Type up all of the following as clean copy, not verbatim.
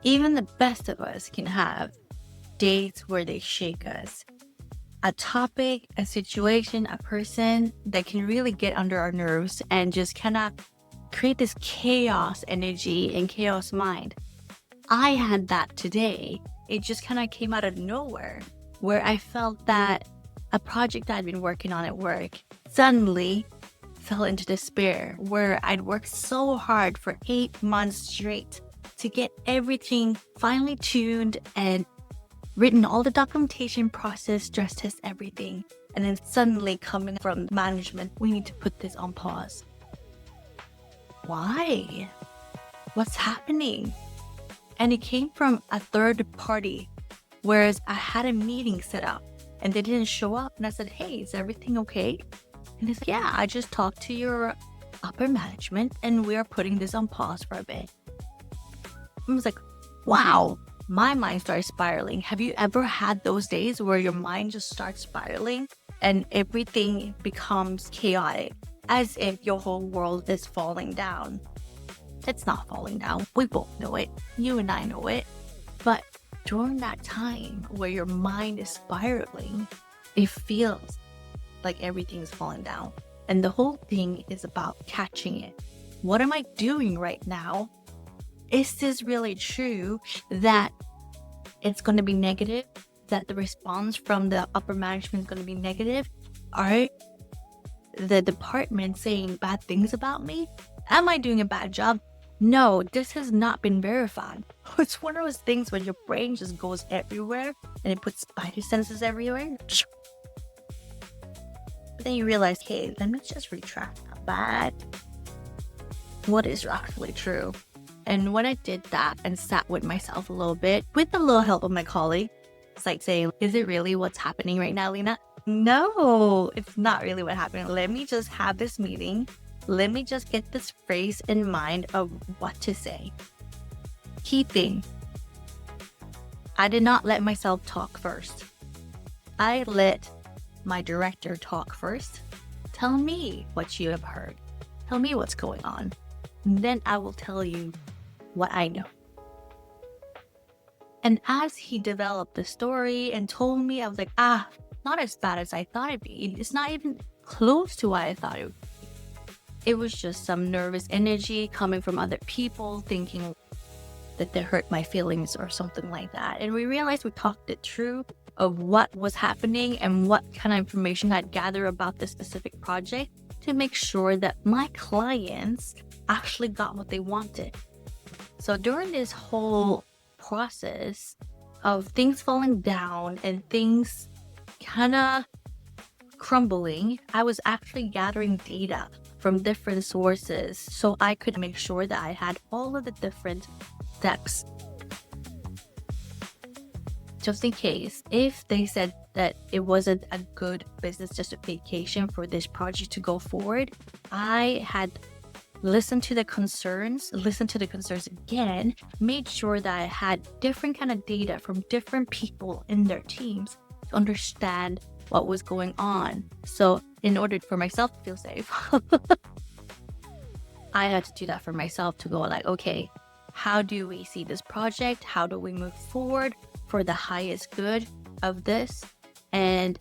Even the best of us can have days where they shake us. A topic, a situation, a person that can really get under our nerves and just kind of create this chaos energy and chaos mind. I had that today. It just kind of came out of nowhere where I felt that a project I'd been working on at work suddenly fell into despair, where I'd worked so hard for 8 months straight to get everything finely tuned and written all the documentation process, stress test, everything. And then suddenly coming from management, we need to put this on pause. Why? What's happening? And it came from a third party, whereas I had a meeting set up and they didn't show up. And I said, hey, is everything okay? And he's like, yeah, I just talked to your upper management and we are putting this on pause for a bit. I was like, wow, my mind started spiraling. Have you ever had those days where your mind just starts spiraling and everything becomes chaotic, as if your whole world is falling down? It's not falling down. We both know it. You and I know it. But during that time where your mind is spiraling, it feels like everything's falling down. And the whole thing is about catching it. What am I doing right now? Is this really true that it's going to be negative? That the response from the upper management is going to be negative? Are the department saying bad things about me? Am I doing a bad job? No, this has not been verified. It's one of those things when your brain just goes everywhere and it puts spider senses everywhere. But then you realize, hey, let me just retract that. What is actually true? And when I did that and sat with myself a little bit, with a little help of my colleague, it's like saying, is it really what's happening right now, Lena? No, it's not really what happened. Let me just have this meeting. Let me just get this phrase in mind of what to say. Key thing. I did not let myself talk first. I let my director talk first. Tell me what you have heard. Tell me what's going on. And then I will tell you what I know. And as he developed the story and told me, I was like, not as bad as I thought it'd be. It's not even close to what I thought it would be. It was just some nervous energy coming from other people thinking that they hurt my feelings or something like that. And we realized we talked it through of what was happening and what kind of information I'd gather about this specific project to make sure that my clients actually got what they wanted. So during this whole process of things falling down and things kind of crumbling, I was actually gathering data from different sources so I could make sure that I had all of the different steps. Just in case, if they said that it wasn't a good business justification for this project to go forward, I had listened to the concerns again, made sure that I had different kind of data from different people in their teams to understand what was going on. So in order for myself to feel safe, I had to do that for myself to go like, okay, how do we see this project? How do we move forward for the highest good of this? And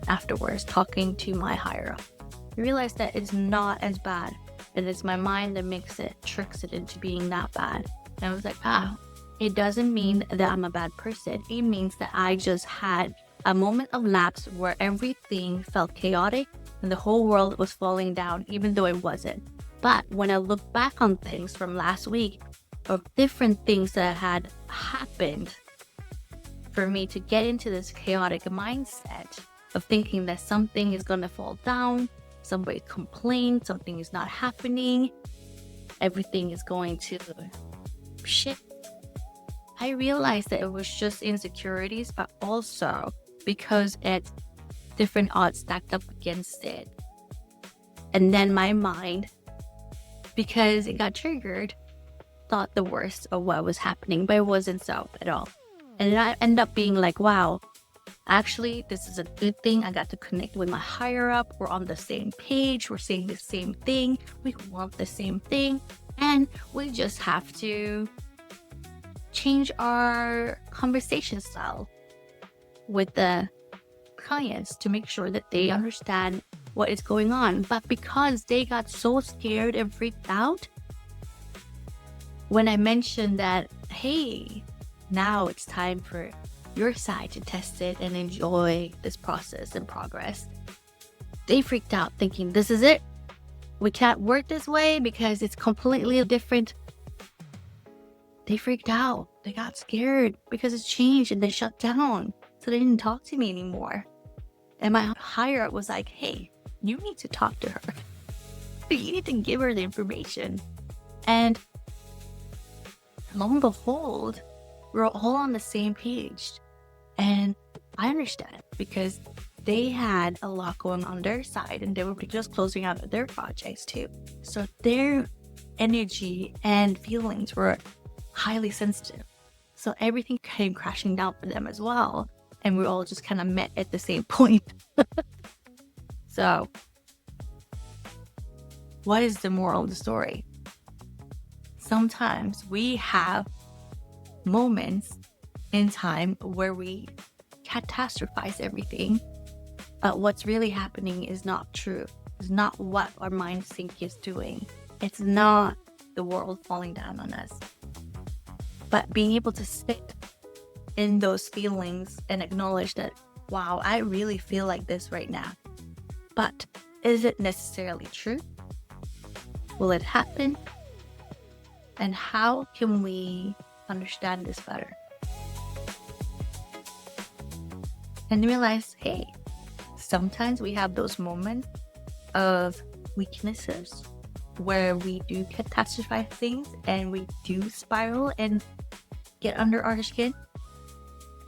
afterwards, talking to my higher up, I realized that it's not as bad. And it's my mind that tricks it into being that bad. And I was like, it doesn't mean that I'm a bad person. It means that I just had a moment of lapse where everything felt chaotic and the whole world was falling down, even though it wasn't. But when I look back on things from last week, of different things that had happened for me to get into this chaotic mindset of thinking that something is going to fall down, somebody complained, something is not happening, everything is going to shit. I realized that it was just insecurities, but also because it's different odds stacked up against it. And then my mind, because it got triggered, thought the worst of what was happening, but it wasn't so at all. And I end up being like, wow, actually, this is a good thing. I got to connect with my higher up. We're on the same page. We're saying the same thing. We want the same thing. And we just have to change our conversation style with the clients to make sure that they understand what is going on. But because they got so scared and freaked out when I mentioned that, hey, now it's time for your side to test it and enjoy this process and progress, they freaked out thinking, this is it. We can't work this way because it's completely different. They freaked out. They got scared because it's changed and they shut down. So they didn't talk to me anymore. And my higher up was like, hey, you need to talk to her. You need to give her the information. And lo and behold, we're all on the same page. And I understand because they had a lot going on their side and they were just closing out their projects too. So their energy and feelings were highly sensitive. So everything came crashing down for them as well. And we all just kind of met at the same point. So what is the moral of the story? Sometimes we have moments in time where we catastrophize everything, but what's really happening is not true. It's not what our mind think is doing. It's not the world falling down on us. But being able to sit in those feelings and acknowledge that, wow, I really feel like this right now. But is it necessarily true? Will it happen? And how can we understand this better? And realize, hey, sometimes we have those moments of weaknesses where we do catastrophize things and we do spiral and get under our skin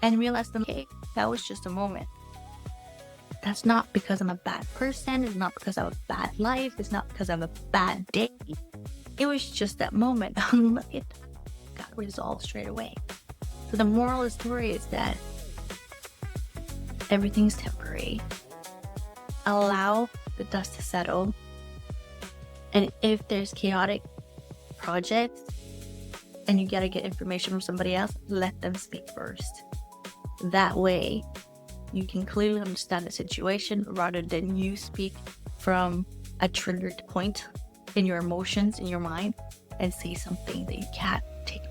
and realize that, hey, that was just a moment. That's not because I'm a bad person. It's not because I have a bad life. It's not because I have a bad day. It was just that moment. It got resolved straight away. So the moral of the story is that everything's temporary. Allow the dust to settle. And if there's chaotic projects and you gotta get information from somebody else, let them speak first. That way, you can clearly understand the situation rather than you speak from a triggered point in your emotions, in your mind, and say something that you can't take.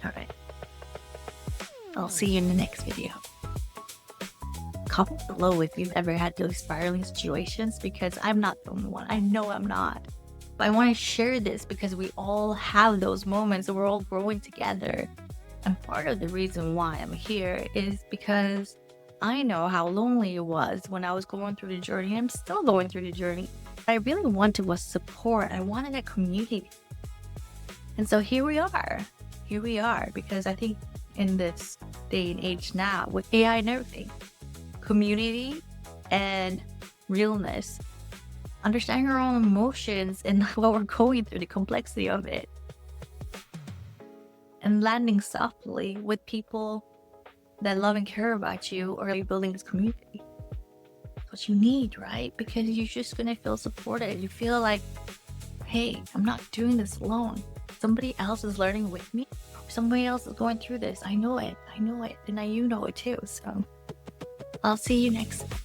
All right. I'll see you in the next video. Comment below if you've ever had those spiraling situations, because I'm not the only one. I know I'm not. But I want to share this because we all have those moments and we're all growing together. And part of the reason why I'm here is because I know how lonely it was when I was going through the journey. I'm still going through the journey. What I really wanted was support. I wanted a community. And so here we are. Here we are, because I think in this day and age now, with AI and everything, community and realness, understanding our own emotions and what we're going through, the complexity of it, and landing softly with people that love and care about you, or you're building this community. That's what you need, right? Because you're just gonna feel supported. You feel like, hey, I'm not doing this alone. Somebody else is learning with me. Somebody else is going through this. I know it. And you know it too. So I'll see you next time.